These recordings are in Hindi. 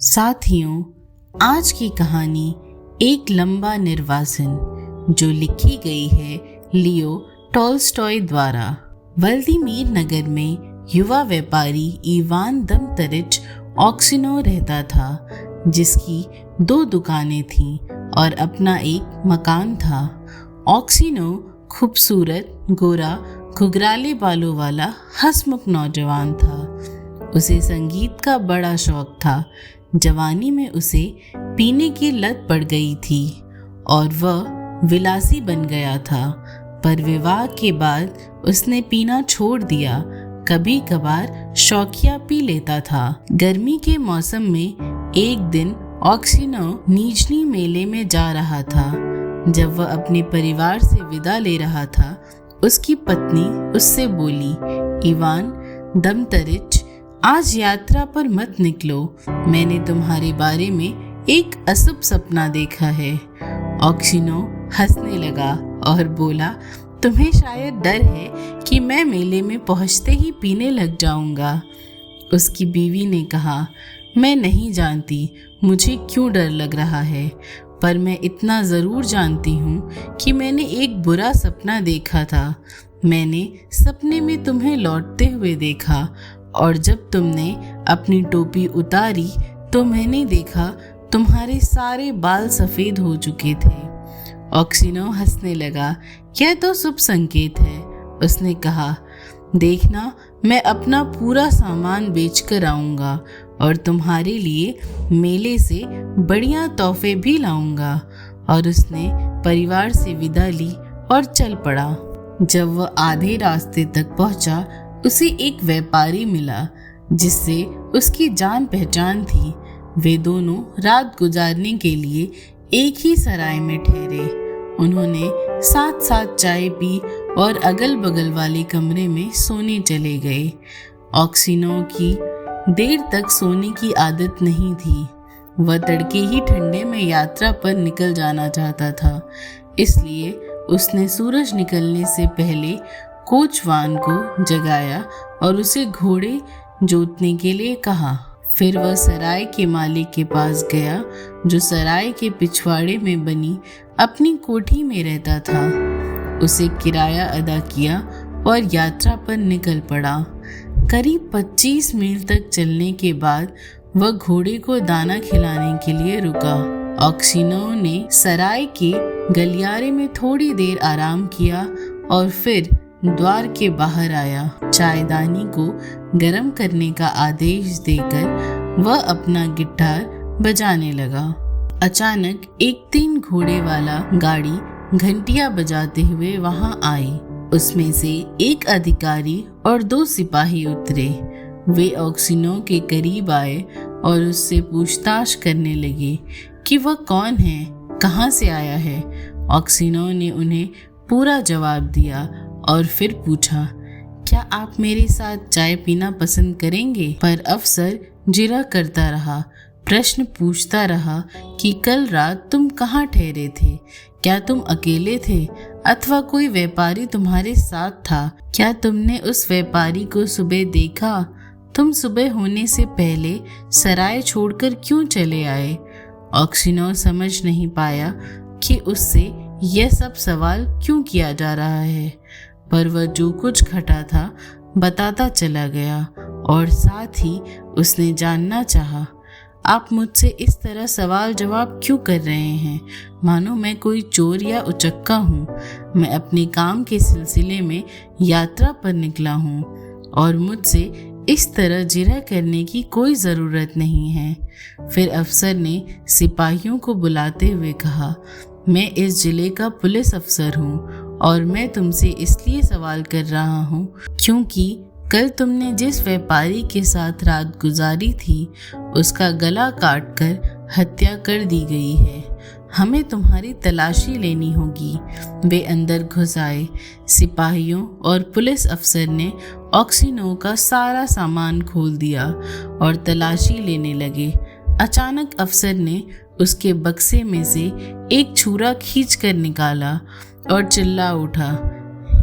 साथियों, आज की कहानी एक लंबा निर्वासन जो लिखी गई है लियो टॉल्स्टॉय द्वारा। व्लादिमीर नगर में युवा व्यापारी इवान दमतरिच ऑक्सिनो रहता था, जिसकी 2 दुकानें थीं और अपना एक मकान था। ऑक्सिनो खूबसूरत, गोरा, घुघराले बालों वाला हंसमुख नौजवान था। उसे संगीत का बड़ा शौक था। जवानी में उसे पीने की लत पड़ गई थी और वह विलासी बन गया था, पर विवाह के बाद उसने पीना छोड़ दिया। कभी कभार शौकिया पी लेता था। गर्मी के मौसम में एक दिन ऑक्सिनो निजनी मेले में जा रहा था। जब वह अपने परिवार से विदा ले रहा था, उसकी पत्नी उससे बोली, इवान दमतरिच, आज यात्रा पर मत निकलो। मैंने तुम्हारे बारे में एक अशुभ सपना देखा है। ऑक्सिनो हंसने लगा और बोला, तुम्हें शायद डर है कि मैं मेले में पहुंचते ही पीने लग जाऊंगा। उसकी बीवी ने कहा, मैं नहीं जानती मुझे क्यों डर लग रहा है, पर मैं इतना ज़रूर जानती हूँ कि मैंने एक बुरा सपना देखा था। मैंने सपने में तुम्हें लौटते हुए देखा और जब तुमने अपनी टोपी उतारी तो मैंने देखा तुम्हारे सारे बाल सफ़ेद हो चुके थे। ऑक्सिनो हंसने लगा, यह तो शुभ संकेत है। उसने कहा, देखना, मैं अपना पूरा सामान बेच कर आऊँगा और तुम्हारे लिए मेले से बढ़िया तोहफे भी लाऊंगा। और उसने परिवार से विदा ली और चल पड़ा। जब वह आधे रास्ते तक पहुंचा, उसे एक व्यापारी मिला जिससे उसकी जान पहचान थी। वे दोनों रात गुजारने के लिए एक ही सराय में ठहरे। उन्होंने साथ साथ चाय पी और अगल बगल वाले कमरे में सोने चले गए। ऑक्सिनो की देर तक सोने की आदत नहीं थी। वह तड़के ही ठंडे में यात्रा पर निकल जाना चाहता था, इसलिए उसने सूरज निकलने से पहले कोचवान को जगाया और उसे घोड़े जोतने के लिए कहा। फिर वह सराय के मालिक के पास गया, जो सराय के पिछवाड़े में बनी अपनी कोठी में रहता था। उसे किराया अदा किया और यात्रा पर निकल पड़ा। करीब 25 मील तक चलने के बाद वह घोड़े को दाना खिलाने के लिए रुका। ऑक्सिनो ने सराय के गलियारे में थोड़ी देर आराम किया और फिर द्वार के बाहर आया। चायदानी को गर्म करने का आदेश देकर वह अपना गिटार बजाने लगा। अचानक एक 3 घोड़े वाला गाड़ी घंटियां बजाते हुए वहां आई। उसमें से एक अधिकारी और 2 सिपाही उतरे। वे ऑक्सिनो के करीब आए और उससे पूछताछ करने लगे कि वह कौन है, कहाँ से आया है। ऑक्सिनो ने उन्हें पूरा जवाब दिया और फिर पूछा, क्या आप मेरे साथ चाय पीना पसंद करेंगे? पर अफसर जिरा करता रहा, प्रश्न पूछता रहा कि कल रात तुम कहाँ ठहरे थे? क्या तुम अकेले थे अथवा कोई व्यापारी तुम्हारे साथ था? क्या तुमने उस व्यापारी को सुबह देखा? तुम सुबह होने से पहले सराय छोड़कर क्यों चले आए? ऑक्सिनो समझ नहीं पाया कि उससे यह सब सवाल क्यों किया जा रहा है, पर वह जो कुछ घटा था बताता चला गया और साथ ही उसने जानना चाहा, आप मुझसे इस तरह सवाल जवाब क्यों कर रहे हैं, मानो मैं कोई चोर या उचक्का हूँ। मैं अपने काम के सिलसिले में यात्रा पर निकला हूँ और मुझसे इस तरह जिरह करने की कोई ज़रूरत नहीं है। फिर अफसर ने सिपाहियों को बुलाते हुए कहा, मैं इस जिले का पुलिस अफसर हूँ और मैं तुमसे इसलिए सवाल कर रहा हूँ क्योंकि कल तुमने जिस व्यापारी के साथ रात गुजारी थी, उसका गला काटकर हत्या कर दी गई है। हमें तुम्हारी तलाशी लेनी होगी। वे अंदर घुस आए। सिपाहियों और पुलिस अफसर ने ऑक्सिनो का सारा सामान खोल दिया और तलाशी लेने लगे। अचानक अफसर ने उसके बक्से में से एक छुरा खींच कर निकाला और चिल्ला उठा,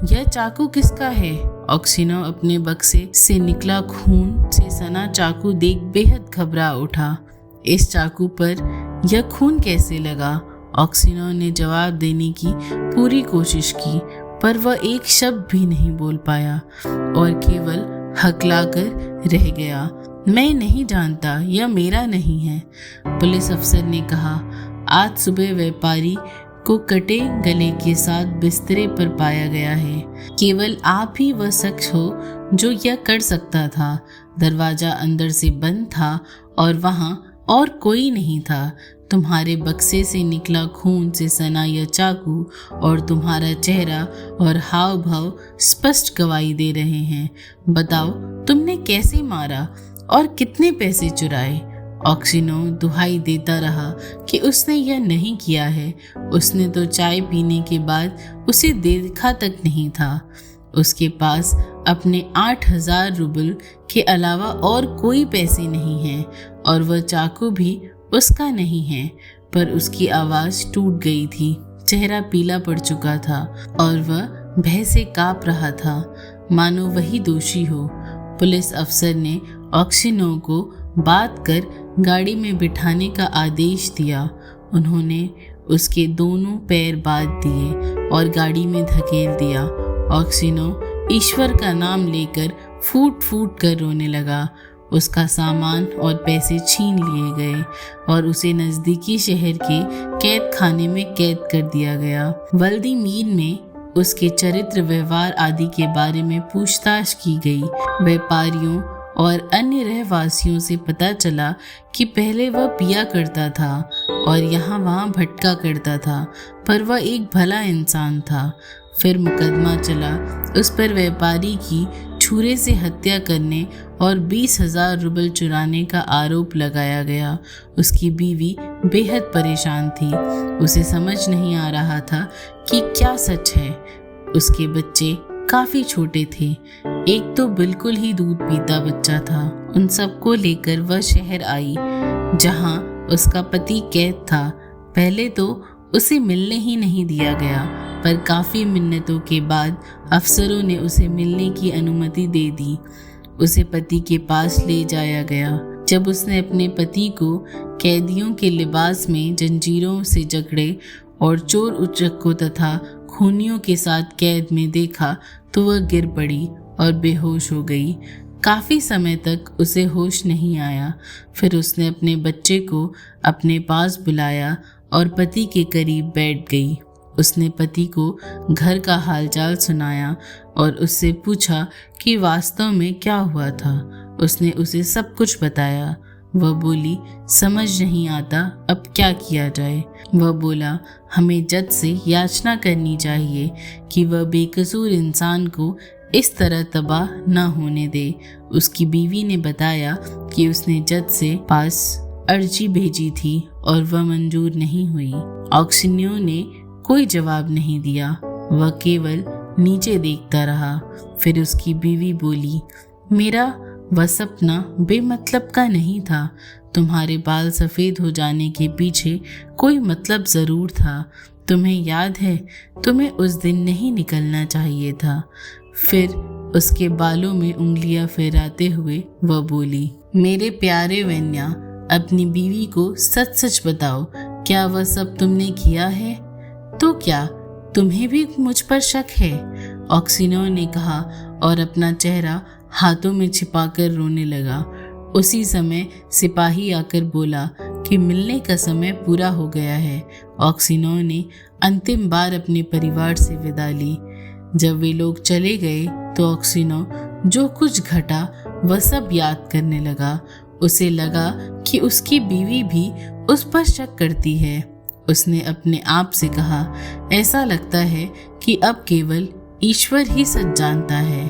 यह चाकू किसका है? ऑक्सिनो अपने बक्से से निकला खून से सना चाकू देख बेहद घबरा उठा। इस चाकू पर यह खून कैसे लगा? ऑक्सिनो ने जवाब देने की पूरी कोशिश की, पर वह एक शब्द भी नहीं बोल पाया और केवल हकलाकर रह गया। मैं नहीं जानता, यह मेरा नहीं है, पुलिस अफसर ने कहा। आज सुबह व्यापारी को कटे गले के साथ बिस्तरे पर पाया गया है। केवल आप ही वह शख्स हो जो यह कर सकता था। दरवाजा अंदर से बंद था और वहां और कोई नहीं था। तुम्हारे बक्से से निकला खून से सना यह चाकू और तुम्हारा चेहरा और हाव भाव स्पष्ट गवाही दे रहे हैं। बताओ, तुमने कैसे मारा और कितने पैसे चुराए? ऑक्सिनो दुहाई देता रहा कि उसने यह नहीं किया है। उसने तो चाय पीने के बाद उसे देखा तक नहीं था। उसके पास अपने 8,000 रूबल के अलावा और कोई पैसे नहीं हैं और वह चाकू भी उसका नहीं है। पर उसकी आवाज़ टूट गई थी, चेहरा पीला पड़ चुका था और वह भय से काँप रहा था, मानो वही दोषी हो। पुलिस अफसर ने ऑक्सिनो को बात कर गाड़ी में बिठाने का आदेश दिया। उन्होंने उसके दोनों पैर बांध दिए और गाड़ी में धकेल दिया। ऑक्सिनो ईश्वर का नाम लेकर फूट फूट कर रोने लगा। उसका सामान और पैसे छीन लिए गए और उसे नज़दीकी शहर के कैद खाने में कैद कर दिया गया। व्लादिमीर में उसके चरित्र, व्यवहार आदि के बारे में पूछताछ की गई। व्यापारियों और अन्य रहवासियों से पता चला कि पहले वह पिया करता था और यहाँ वहाँ भटका करता था, पर वह एक भला इंसान था। फिर मुकदमा चला। उस पर व्यापारी की छुरे से हत्या करने और 20,000 रूबल चुराने का आरोप लगाया गया। उसकी बीवी बेहद परेशान थी। उसे समझ नहीं आ रहा था कि क्या सच है। उसके बच्चे काफ़ी छोटे थे। एक तो बिल्कुल ही दूध पीता बच्चा था। उन सबको लेकर वह शहर आई जहां उसका पति कैद था। पहले तो उसे मिलने ही नहीं दिया गया, पर काफ़ी मिन्नतों के बाद अफसरों ने उसे मिलने की अनुमति दे दी। उसे पति के पास ले जाया गया। जब उसने अपने पति को कैदियों के लिबास में जंजीरों से जकड़े और चोर उचक्कों तथा खूनियों के साथ कैद में देखा तो वह गिर पड़ी और बेहोश हो गई। काफ़ी समय तक उसे होश नहीं आया। फिर उसने अपने बच्चे को अपने पास बुलाया और पति के करीब बैठ गई। उसने पति को घर का हालचाल सुनाया और उससे पूछा कि वास्तव में क्या हुआ था। उसने उसे सब कुछ बताया। वह बोली, समझ नहीं आता अब क्या किया जाए। वह बोला, हमें जज से याचना करनी चाहिए कि वह बेकसूर इंसान को इस तरह तबाह न होने दे। उसकी बीवी ने बताया कि उसने जज से पास अर्जी भेजी थी और वह मंजूर नहीं हुई। ऑक्सिनो ने कोई जवाब नहीं दिया। वह केवल नीचे देखता रहा। फिर उसकी बीवी बोली, मेरा वह सपना बेमतलब का नहीं था। तुम्हारे बाल सफ़ेद हो जाने के पीछे कोई मतलब ज़रूर था। तुम्हें याद है, तुम्हें उस दिन नहीं निकलना चाहिए था। फिर उसके बालों में उंगलियां फेराते हुए वह बोली, मेरे प्यारे वेन्या, अपनी बीवी को सच सच बताओ, क्या वह सब तुमने किया है? तो क्या तुम्हें भी मुझ पर शक है? ऑक्सिनो ने कहा और अपना चेहरा हाथों में छिपाकर रोने लगा। उसी समय सिपाही आकर बोला कि मिलने का समय पूरा हो गया है। ऑक्सिनो ने अंतिम बार अपने परिवार से विदा ली। जब वे लोग चले गए तो ऑक्सिनो जो कुछ घटा वह सब याद करने लगा। उसे लगा कि उसकी बीवी भी उस पर शक करती है। उसने अपने आप से कहा, ऐसा लगता है कि अब केवल ईश्वर ही सच जानता है,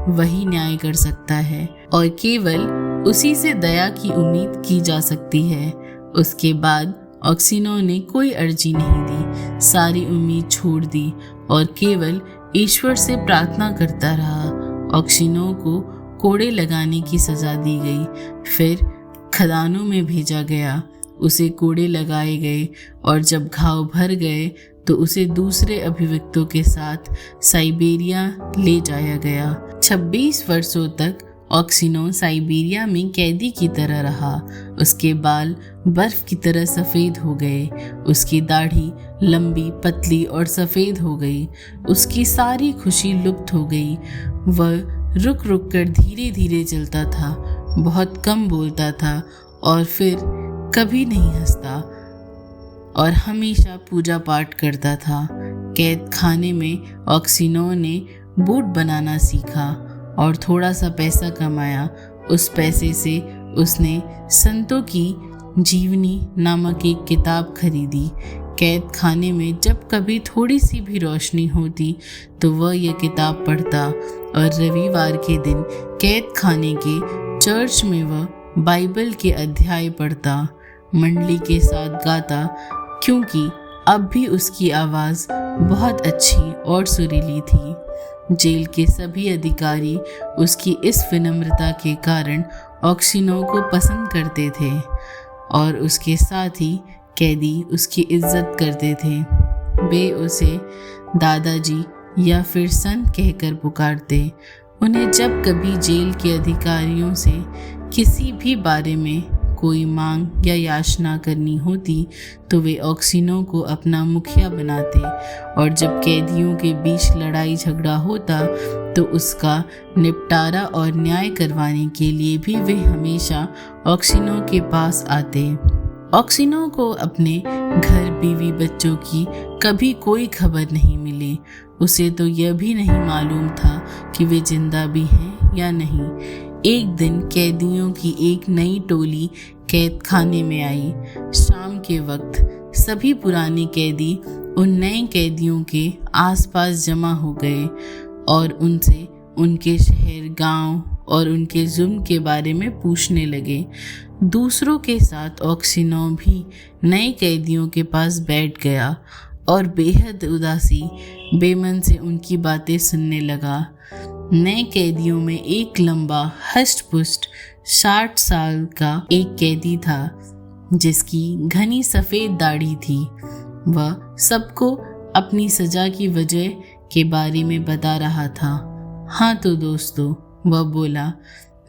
वही न्याय कर सकता है और केवल उसी से दया की उम्मीद की जा सकती है। उसके बाद ऑक्सिनो ने कोई अर्जी नहीं दी, सारी उम्मीद छोड़ दी और केवल ईश्वर से प्रार्थना करता रहा। ऑक्सिनो को कोड़े लगाने की सज़ा दी गई, फिर खदानों में भेजा गया। उसे कोड़े लगाए गए और जब घाव भर गए तो उसे दूसरे अभियुक्तों के साथ साइबेरिया ले जाया गया। 26 वर्षों तक ऑक्सिनो साइबेरिया में कैदी की तरह रहा। उसके बाल बर्फ की तरह सफ़ेद हो गए, उसकी दाढ़ी लंबी, पतली और सफ़ेद हो गई। उसकी सारी खुशी लुप्त हो गई। वह रुक रुक कर धीरे धीरे चलता था, बहुत कम बोलता था और फिर कभी नहीं हंसता और हमेशा पूजा पाठ करता था। कैद खाने में ऑक्सिनो ने बूट बनाना सीखा और थोड़ा सा पैसा कमाया। उस पैसे से उसने संतों की जीवनी नामक एक किताब खरीदी। कैद खाने में जब कभी थोड़ी सी भी रोशनी होती तो वह यह किताब पढ़ता और रविवार के दिन कैद खाने के चर्च में वह बाइबल के अध्याय पढ़ता, मंडली के साथ गाता, क्योंकि अब भी उसकी आवाज़ बहुत अच्छी और सुरीली थी। जेल के सभी अधिकारी उसकी इस विनम्रता के कारण ऑक्सिनो को पसंद करते थे और उसके साथ ही कैदी उसकी इज्जत करते थे। वे उसे दादाजी या फिर संत कहकर पुकारते। उन्हें जब कभी जेल के अधिकारियों से किसी भी बारे में कोई मांग या याचना करनी होती तो वे ऑक्सिनो को अपना मुखिया बनाते और जब कैदियों के बीच लड़ाई झगड़ा होता तो उसका निपटारा और न्याय करवाने के लिए भी वे हमेशा ऑक्सिनो के पास आते। ऑक्सिनो को अपने घर, बीवी, बच्चों की कभी कोई खबर नहीं मिली। उसे तो यह भी नहीं मालूम था कि वे जिंदा भी हैं या नहीं। एक दिन कैदियों की एक नई टोली कैद खाने में आई। शाम के वक्त सभी पुराने कैदी उन नए कैदियों के आसपास जमा हो गए और उनसे उनके शहर, गांव और उनके जुर्म के बारे में पूछने लगे। दूसरों के साथ ऑक्सिनो भी नए कैदियों के पास बैठ गया और बेहद उदासी बेमन से उनकी बातें सुनने लगा। नए कैदियों में एक लंबा, हष्ट-पुष्ट 60 साल का एक कैदी था जिसकी घनी सफ़ेद दाढ़ी थी। वह सबको अपनी सज़ा की वजह के बारे में बता रहा था। हाँ तो दोस्तों, वह बोला,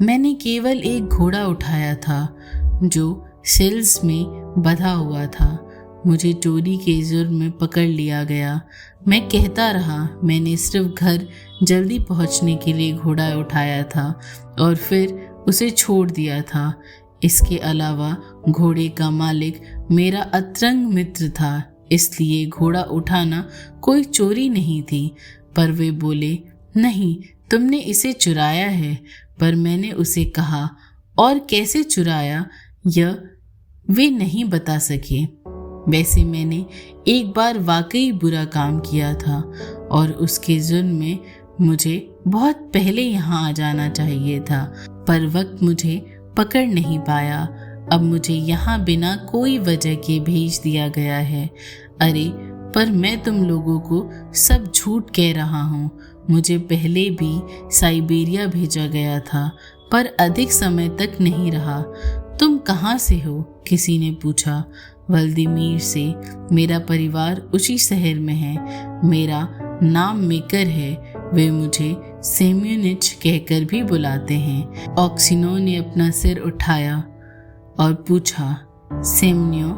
मैंने केवल एक घोड़ा उठाया था जो सेल्स में बंधा हुआ था। मुझे चोरी के जुर्म में पकड़ लिया गया। मैं कहता रहा, मैंने सिर्फ घर जल्दी पहुंचने के लिए घोड़ा उठाया था और फिर उसे छोड़ दिया था। इसके अलावा घोड़े का मालिक मेरा अतरंग मित्र था, इसलिए घोड़ा उठाना कोई चोरी नहीं थी। पर वे बोले, नहीं, तुमने इसे चुराया है। पर मैंने उसे कहा, और कैसे चुराया यह वे नहीं बता सके। वैसे मैंने एक बार वाकई बुरा काम किया था और उसके जुर्म में मुझे बहुत पहले यहाँ आ जाना चाहिए था, पर वक्त मुझे पकड़ नहीं पाया। अब मुझे यहाँ बिना कोई वजह के भेज दिया गया है। अरे, पर मैं तुम लोगों को सब झूठ कह रहा हूँ। मुझे पहले भी साइबेरिया भेजा गया था, पर अधिक समय तक नहीं रहा। तुम कहाँ से हो? किसी ने पूछा। व्लादिमीर से। मेरा परिवार उसी शहर में है। मेरा नाम मेकर है। वे मुझे सेम्योनिच कहकर भी बुलाते हैं। ऑक्सिनो ने अपना सिर उठाया और पूछा, सेम्यो,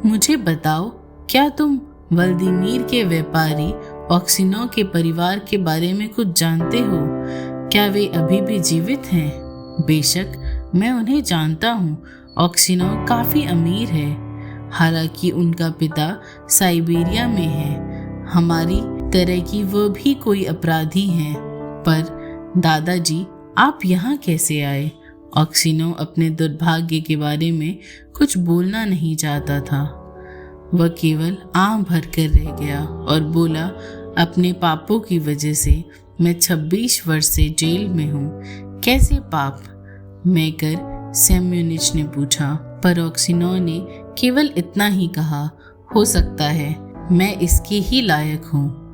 मुझे बताओ, क्या तुम व्लादिमीर के व्यापारी ऑक्सिनो के परिवार के बारे में कुछ जानते हो? क्या वे अभी भी जीवित हैं? बेशक, मैं उन्हें जानता हूँ। ऑक्सिनो काफ़ी अमीर है, हालांकि उनका पिता साइबेरिया में है। हमारी तरह की वो भी कोई अपराधी हैं। पर दादाजी, आप यहाँ कैसे आए? ऑक्सिनो अपने दुर्भाग्य के बारे में कुछ बोलना नहीं चाहता था। वह केवल आँख भर कर रह गया और बोला, अपने पापों की वजह से मैं 26 वर्ष से जेल में हूँ। कैसे पाप? मेकर सेम्योनिच ने पूछा। पर ऑक्सिनो ने केवल इतना ही कहा, हो सकता है मैं इसके ही लायक हूँ।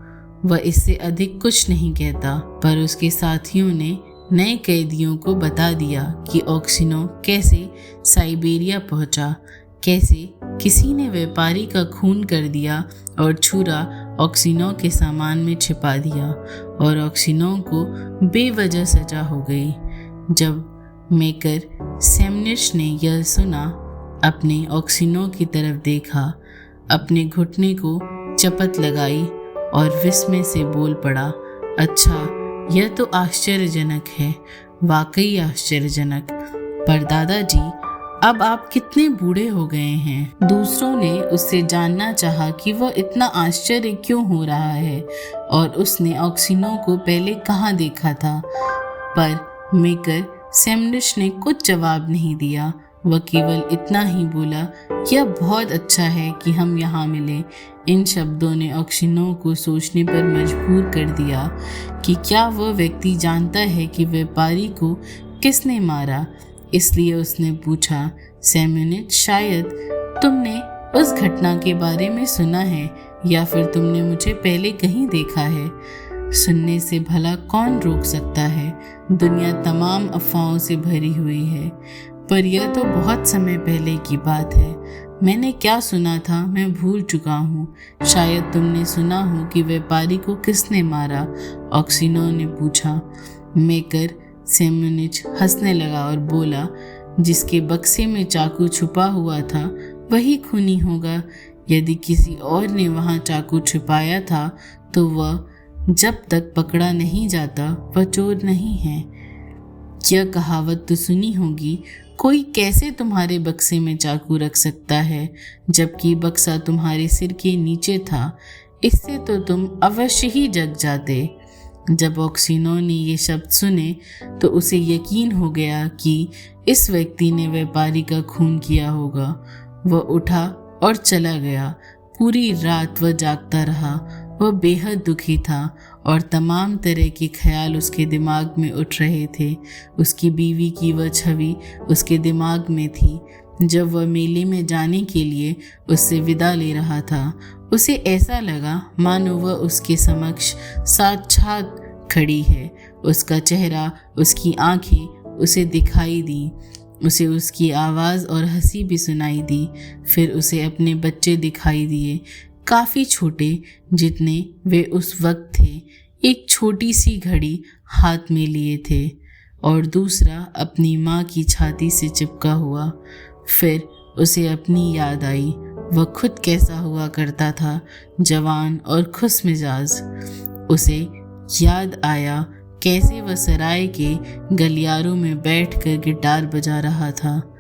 वह इससे अधिक कुछ नहीं कहता। पर उसके साथियों ने नए कैदियों को बता दिया कि ऑक्सिनो कैसे साइबेरिया पहुंचा, कैसे किसी ने व्यापारी का खून कर दिया और छुरा ऑक्सिनो के सामान में छिपा दिया और ऑक्सिनो को बेवजह सजा हो गई। जब मेकर सेमनिच ने यह सुना, अपने ऑक्सिनो की तरफ देखा, अपने घुटने को चपत लगाई और विस्मय से बोल पड़ा, अच्छा, यह तो आश्चर्यजनक है, वाकई आश्चर्यजनक। पर दादाजी, अब आप कितने बूढ़े हो गए हैं। दूसरों ने उससे जानना चाहा कि वह इतना आश्चर्य क्यों हो रहा है और उसने ऑक्सिनो को पहले कहाँ देखा था। पर मेकर सेमनिच ने कुछ जवाब नहीं दिया। वह केवल इतना ही बोला, यह बहुत अच्छा है कि हम यहाँ मिले। इन शब्दों ने ऑक्सिनो को सोचने पर मजबूर कर दिया कि क्या वह व्यक्ति जानता है कि व्यापारी को किसने मारा। इसलिए उसने पूछा, सेमनिच, शायद तुमने उस घटना के बारे में सुना है या फिर तुमने मुझे पहले कहीं देखा है। सुनने से भला कौन रोक सकता है, दुनिया तमाम अफवाहों से भरी हुई है। पर यह तो बहुत समय पहले की बात है। मैंने क्या सुना था मैं भूल चुका हूँ। शायद तुमने सुना हो कि व्यापारी को किसने मारा, ऑक्सिनो ने पूछा। मेकर सेमनिच हंसने लगा और बोला, जिसके बक्से में चाकू छुपा हुआ था वही खूनी होगा। यदि किसी और ने वहाँ चाकू छुपाया था तो वह जब तक पकड़ा नहीं जाता वह चोर नहीं है। यह कहावत तो सुनी होगी, कोई कैसे तुम्हारे बक्से में चाकू रख सकता है जबकि बक्सा तुम्हारे सिर के नीचे था। इससे तो तुम अवश्य ही जग जाते। जब ऑक्सिनो ने ये शब्द सुने तो उसे यकीन हो गया कि इस व्यक्ति ने व्यापारी का खून किया होगा। वह उठा और चला गया। पूरी रात वह जागता रहा। वह बेहद दुखी था और तमाम तरह के ख्याल उसके दिमाग में उठ रहे थे। उसकी बीवी की वह छवि उसके दिमाग में थी जब वह मेले में जाने के लिए उससे विदा ले रहा था। उसे ऐसा लगा मानो वह उसके समक्ष साक्षात खड़ी है। उसका चेहरा, उसकी आंखें उसे दिखाई दी। उसे उसकी आवाज़ और हंसी भी सुनाई दी। फिर उसे अपने बच्चे दिखाई दिए, काफ़ी छोटे जितने वे उस वक्त थे। एक छोटी सी घड़ी हाथ में लिए थे और दूसरा अपनी माँ की छाती से चिपका हुआ। फिर उसे अपनी याद आई, वह खुद कैसा हुआ करता था, जवान और खुश मिजाज। उसे याद आया कैसे वह सराय के गलियारों में बैठकर गिटार बजा रहा था।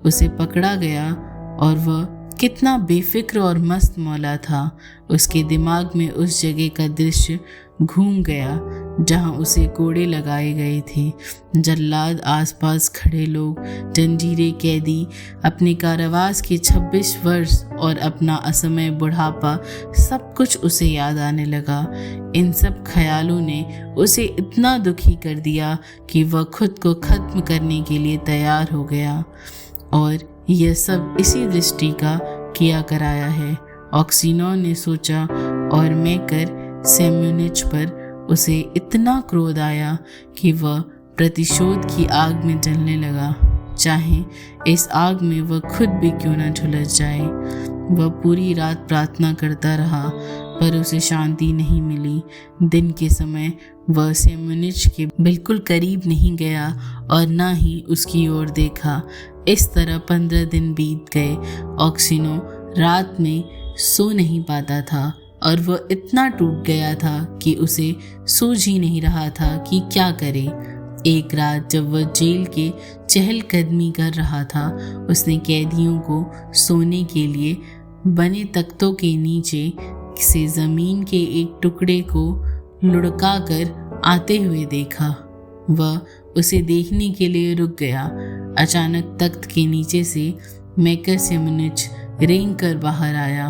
उसे पकड़ा गया और वह कितना बेफिक्र और मस्त मौला था। उसके दिमाग में उस जगह का दृश्य घूम गया जहां उसे कोड़े लगाए गए थे। जल्लाद, आसपास खड़े लोग, जंजीरें, कैदी, अपने कारावास के 26 वर्ष और अपना असमय बुढ़ापा, सब कुछ उसे याद आने लगा। इन सब ख्यालों ने उसे इतना दुखी कर दिया कि वह खुद को खत्म करने के लिए तैयार हो गया। और यह सब इसी दृष्टि का किया कराया है, ऑक्सिनो ने सोचा। और मेकर सेमनिच पर उसे इतना क्रोध आया कि वह प्रतिशोध की आग में जलने लगा, चाहे इस आग में वह खुद भी क्यों न झुलस जाए। वह पूरी रात प्रार्थना करता रहा पर उसे शांति नहीं मिली। दिन के समय वह सेमनिच के बिल्कुल करीब नहीं गया और न ही उसकी ओर देखा। इस तरह 15 दिन बीत गए। ऑक्सिनो रात में सो नहीं पाता था और वह इतना टूट गया था कि उसे सूझ ही नहीं रहा था कि क्या करे। एक रात जब वह जेल के चहलकदमी कर रहा था, उसने कैदियों को सोने के लिए बने तख्तों के नीचे से ज़मीन के एक टुकड़े को लुढ़का कर आते हुए देखा। वह उसे देखने के लिए रुक गया। अचानक तख्त के नीचे से मेकर सेमनिच रेंग कर बाहर आया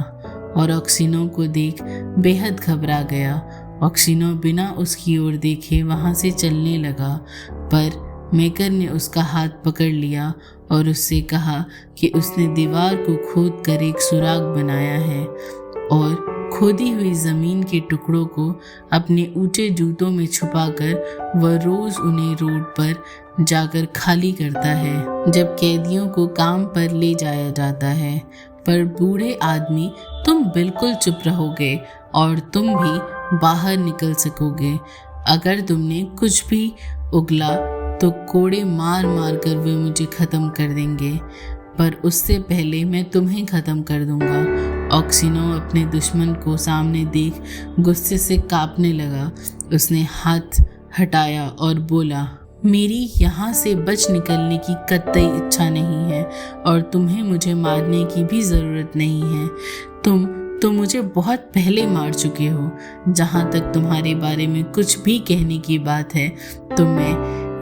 और ऑक्सिनो को देख बेहद घबरा गया। ऑक्सिनो बिना उसकी ओर देखे वहाँ से चलने लगा, पर मेकर ने उसका हाथ पकड़ लिया और उससे कहा कि उसने दीवार को खोद कर एक सुराग बनाया है और खोदी हुई ज़मीन के टुकड़ों को अपने ऊंचे जूतों में छुपाकर वह रोज़ उन्हें रोड पर जाकर खाली करता है जब कैदियों को काम पर ले जाया जाता है। पर बूढ़े आदमी, तुम बिल्कुल चुप रहोगे और तुम भी बाहर निकल सकोगे। अगर तुमने कुछ भी उगला तो कोड़े मार मार कर वे मुझे ख़त्म कर देंगे, पर उससे पहले मैं तुम्हें ख़त्म कर दूंगा। ऑक्सीनो अपने दुश्मन को सामने देख गुस्से से कांपने लगा। उसने हाथ हटाया और बोला, मेरी यहाँ से बच निकलने की कतई इच्छा नहीं है और तुम्हें मुझे मारने की भी ज़रूरत नहीं है। तुम तो मुझे बहुत पहले मार चुके हो। जहाँ तक तुम्हारे बारे में कुछ भी कहने की बात है तो मैं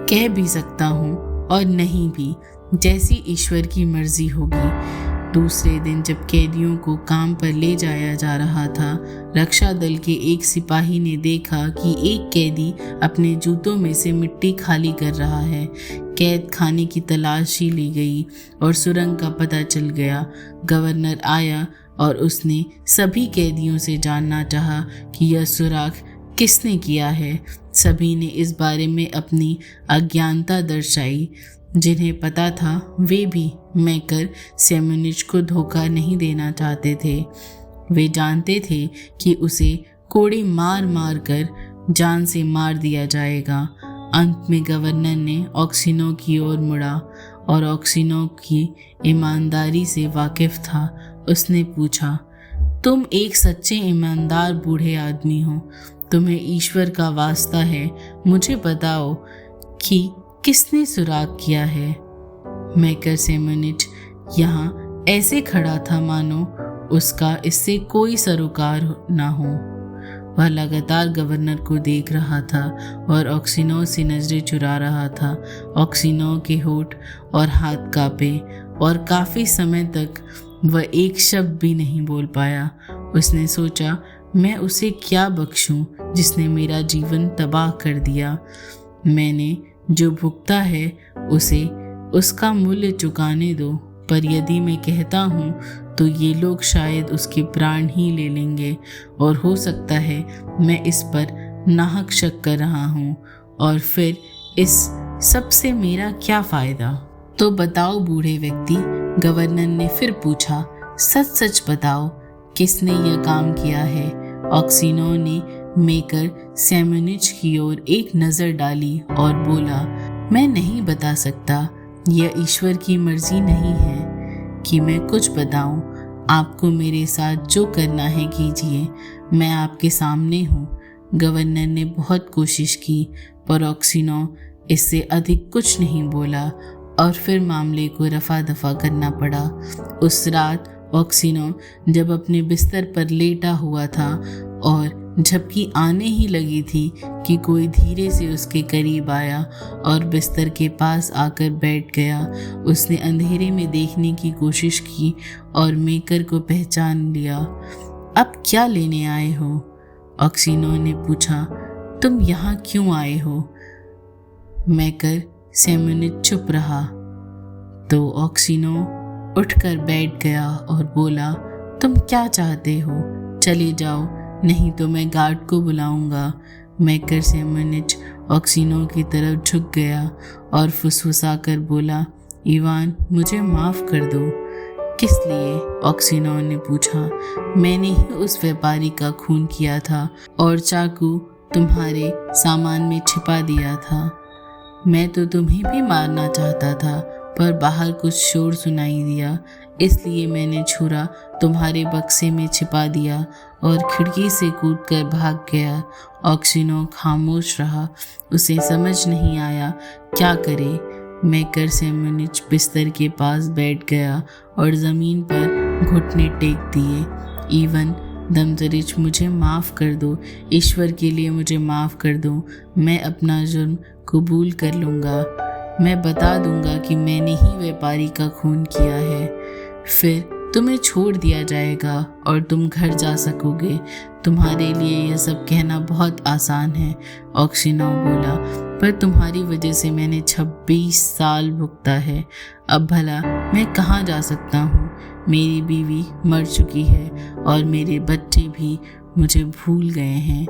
कह भी सकता हूँ और नहीं भी, जैसी ईश्वर की मर्जी होगी। दूसरे दिन जब कैदियों को काम पर ले जाया जा रहा था, रक्षा दल के एक सिपाही ने देखा कि एक कैदी अपने जूतों में से मिट्टी खाली कर रहा है। कैद खाने की तलाशी ली गई और सुरंग का पता चल गया। गवर्नर आया और उसने सभी कैदियों से जानना चाहा कि यह सुराग किसने किया है। सभी ने इस बारे में अपनी अज्ञानता दर्शाई। जिन्हें पता था वे भी मैकर सेमेनिच को धोखा नहीं देना चाहते थे। वे जानते थे कि उसे कोड़े मार मार कर जान से मार दिया जाएगा। अंत में गवर्नर ने ऑक्सीनो की ओर मुड़ा और ऑक्सीनो की ईमानदारी से वाकिफ था। उसने पूछा, तुम एक सच्चे ईमानदार बूढ़े आदमी हो, तुम्हें ईश्वर का वास्ता है, मुझे बताओ कि किसने सुराग किया है। मैकर सेमेनिच यहाँ ऐसे खड़ा था मानो उसका इससे कोई सरोकार ना हो। वह लगातार गवर्नर को देख रहा था और ऑक्सीनो से नजरें चुरा रहा था। ऑक्सीनो के होंठ और हाथ कांपे और काफ़ी समय तक वह एक शब्द भी नहीं बोल पाया। उसने सोचा, मैं उसे क्या बख्शूं जिसने मेरा जीवन तबाह कर दिया। मैंने जो भुगता है उसे उसका मूल्य चुकाने दो, पर यदि मैं कहता हूँ तो ये लोग शायद उसके प्राण ही ले लेंगे और हो सकता है मैं इस पर नाहक शक कर रहा हूँ, और फिर इस सब से मेरा क्या फ़ायदा। तो बताओ बूढ़े व्यक्ति, गवर्नर ने फिर पूछा, सच सच बताओ किसने यह काम किया है। ऑक्सीनो ने मैकर सेमेनिच की ओर एक नज़र डाली और बोला, मैं नहीं बता सकता, यह ईश्वर की मर्जी नहीं है कि मैं कुछ बताऊं। आपको मेरे साथ जो करना है कीजिए, मैं आपके सामने हूँ। गवर्नर ने बहुत कोशिश की पर ऑक्सीनो इससे अधिक कुछ नहीं बोला और फिर मामले को रफा दफा करना पड़ा। उस रात ऑक्सीनो जब अपने बिस्तर पर लेटा हुआ था और झपकी आने ही लगी थी कि कोई धीरे से उसके करीब आया और बिस्तर के पास आकर बैठ गया। उसने अंधेरे में देखने की कोशिश की और मैकर को पहचान लिया। अब क्या लेने आए हो? ऑक्सीनो ने पूछा। तुम यहाँ क्यों आए हो? मैकर सेमेनिच चुप रहा तो ऑक्सीनो उठकर बैठ गया और बोला, तुम क्या चाहते हो? चले जाओ, नहीं तो मैं गार्ड को बुलाऊंगा। मैकर सेमेनिच ऑक्सीनो की तरफ झुक गया और फुसफुसा कर बोला, इवान, मुझे माफ़ कर दो। किस लिए? ऑक्सीनो ने पूछा। मैंने ही उस व्यापारी का खून किया था और चाकू तुम्हारे सामान में छिपा दिया था। मैं तो तुम्हें भी मारना चाहता था पर बाहर कुछ शोर सुनाई दिया, इसलिए मैंने छुरा तुम्हारे बक्से में छिपा दिया और खिड़की से कूदकर भाग गया। ऑक्सीनो खामोश रहा। उसे समझ नहीं आया क्या करे। मैकर सेमेनिच बिस्तर के पास बैठ गया और ज़मीन पर घुटने टेक दिए। इवन दमजरिच, मुझे माफ़ कर दो, ईश्वर के लिए मुझे माफ़ कर दो। मैं अपना जुर्म कबूल कर लूँगा। मैं बता दूंगा कि मैंने ही व्यापारी का खून किया है, फिर तुम्हें छोड़ दिया जाएगा और तुम घर जा सकोगे। तुम्हारे लिए यह सब कहना बहुत आसान है, ऑक्सीनो बोला, पर तुम्हारी वजह से मैंने 26 साल भुगता है। अब भला मैं कहाँ जा सकता हूँ? मेरी बीवी मर चुकी है और मेरे बच्चे भी मुझे भूल गए हैं।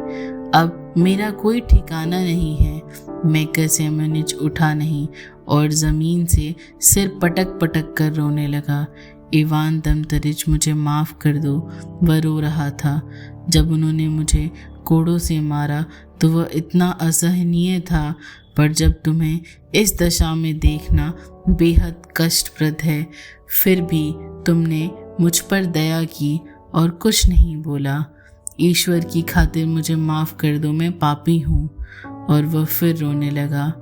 अब मेरा कोई ठिकाना नहीं है। मैकर सेमेनिच उठा नहीं और ज़मीन से सिर पटक पटक कर रोने लगा। इवान दमतरिच, मुझे माफ़ कर दो। वह रो रहा था। जब उन्होंने मुझे कोड़ों से मारा तो वह इतना असहनीय था, पर जब तुम्हें इस दशा में देखना बेहद कष्टप्रद है, फिर भी तुमने मुझ पर दया की और कुछ नहीं बोला। ईश्वर की खातिर मुझे माफ़ कर दो, मैं पापी हूँ। और वह फिर रोने लगा।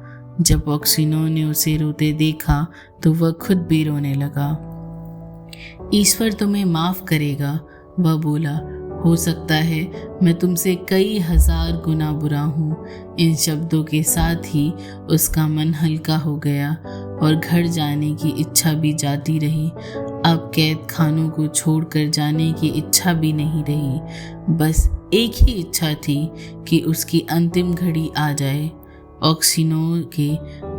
जब ऑक्सीनो ने उसे रोते देखा तो वह खुद भी रोने लगा। ईश्वर तुम्हें माफ़ करेगा, वह बोला। हो सकता है मैं तुमसे कई हजार गुना बुरा हूँ। इन शब्दों के साथ ही उसका मन हल्का हो गया और घर जाने की इच्छा भी जाती रही। अब कैद खानों को छोड़कर जाने की इच्छा भी नहीं रही। बस एक ही इच्छा थी कि उसकी अंतिम घड़ी आ जाए। ऑक्सीनो के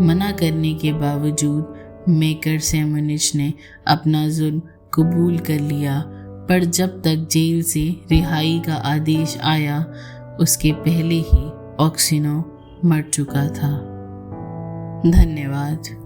मना करने के बावजूद मेकर सेमोनिच ने अपना जुल्म कबूल कर लिया, पर जब तक जेल से रिहाई का आदेश आया उसके पहले ही ऑक्सीनो मर चुका था। धन्यवाद।